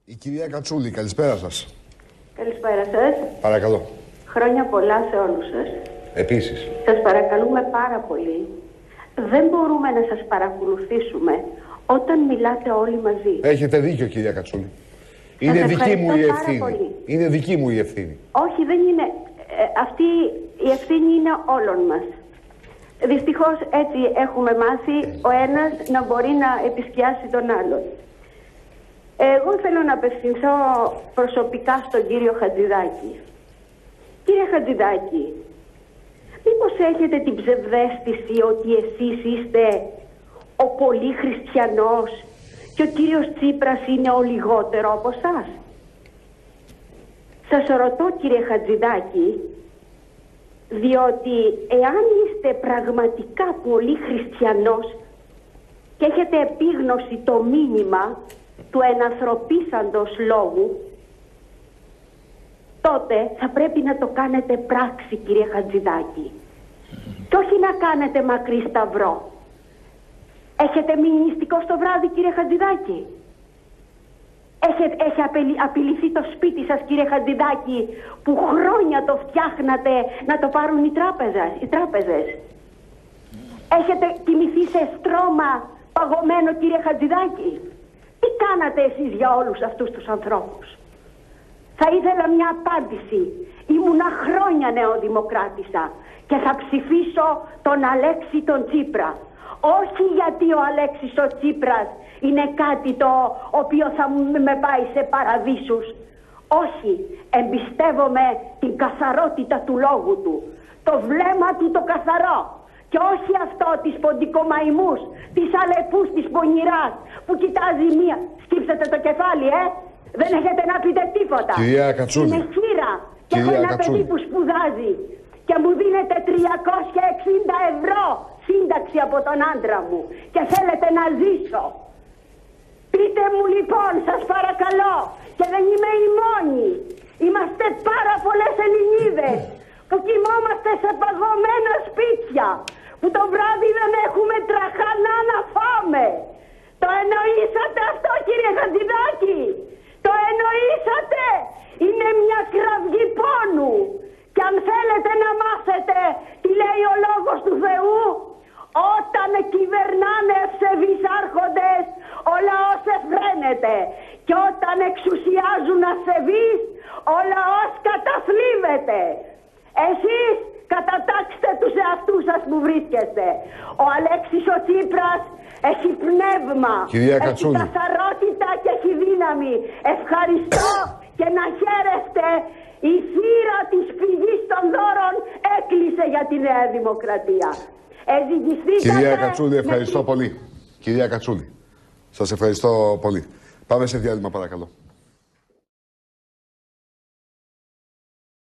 Η κυρία Κατσούλη, καλησπέρα σας. Καλησπέρα σας. Παρακαλώ. Χρόνια πολλά σε όλους σας. Επίσης. Σας παρακαλούμε πάρα πολύ. Δεν μπορούμε να σας παρακολουθήσουμε όταν μιλάτε όλοι μαζί. Έχετε δίκιο, κυρία Κατσούλη. Είναι δική μου η ευθύνη. Είναι δική μου η ευθύνη. Όχι, δεν είναι. Αυτή η ευθύνη είναι όλων μας. Δυστυχώς έτσι έχουμε μάθει ο ένας να μπορεί να επισκιάσει τον άλλον. Εγώ θέλω να απευθυνθώ προσωπικά στον κύριο Χατζηδάκη. Κύριε Χατζηδάκη, μήπως έχετε την ψευδαίσθηση ότι εσείς είστε ο πολύ χριστιανός και ο κύριος Τσίπρας είναι ο λιγότερο από εσάς? Σας ρωτώ, κύριε Χατζηδάκη, διότι εάν είστε πραγματικά πολύ χριστιανός και έχετε επίγνωση το μήνυμα του ενανθρωπίσαντος λόγου, τότε θα πρέπει να το κάνετε πράξη, κύριε Χατζηδάκη, και όχι να κάνετε μακρύ σταυρό. Έχετε μείνει νηστικό στο βράδυ, κύριε Χατζηδάκη? Έχει απειληθεί το σπίτι σας, κύριε Χατζηδάκη, που χρόνια το φτιάχνατε να το πάρουν οι τράπεζες? Έχετε κοιμηθεί σε στρώμα παγωμένο, κύριε Χατζηδάκη? Τι κάνατε εσείς για όλους αυτούς τους ανθρώπους? Θα ήθελα μια απάντηση. Ήμουνα χρόνια νεοδημοκράτησα και θα ψηφίσω τον Αλέξη τον Τσίπρα. Όχι γιατί ο Αλέξης ο Τσίπρας είναι κάτι το οποίο θα με πάει σε παραδείσους. Όχι, εμπιστεύομαι την καθαρότητα του λόγου του, το βλέμμα του το καθαρό, και όχι αυτό της ποντικομαϊμούς, της αλεπούς, της πονηράς που κοιτάζει μία. Σκύψετε το κεφάλι, δεν έχετε να πείτε τίποτα. Κυρία Κατσούλη. Είναι χείρα και έχω ένα παιδί που σπουδάζει και μου δίνετε 360 ευρώ σύνταξη από τον άντρα μου και θέλετε να ζήσω. Πείτε μου λοιπόν, σας παρακαλώ, και δεν είμαι η μόνη. Είμαστε πάρα πολλές Ελληνίδες που κοιμόμαστε σε παγωμένα σπίτια, που το βράδυ δεν έχουμε τραχανά να φάμε. Το εννοήσατε αυτό, κύριε Χατζηδάκη? Το εννοήσατε? Είναι μια κραυγή πόνου. Και αν θέλετε να μάθετε τι λέει ο λόγος του Θεού, όταν κυβερνάνε ευσεβείς άρχοντες, ο λαός εφραίνεται. Και όταν εξουσιάζουν ασεβείς, ο λαός καταθλίβεται. Εσείς κατατάξτε τους εαυτούς σας που βρίσκεστε. Ο Αλέξης ο Τσίπρας έχει πνεύμα, έχει καθαρότητα και έχει δύναμη. Ευχαριστώ και να χαίρεστε. Η θύρα της πηγής των δώρων έκλεισε για τη Νέα Δημοκρατία. Κυρία Κατσούλη, ευχαριστώ πολύ. Κυρία Κατσούλη, σας ευχαριστώ πολύ. Πάμε σε διάλειμμα, παρακαλώ.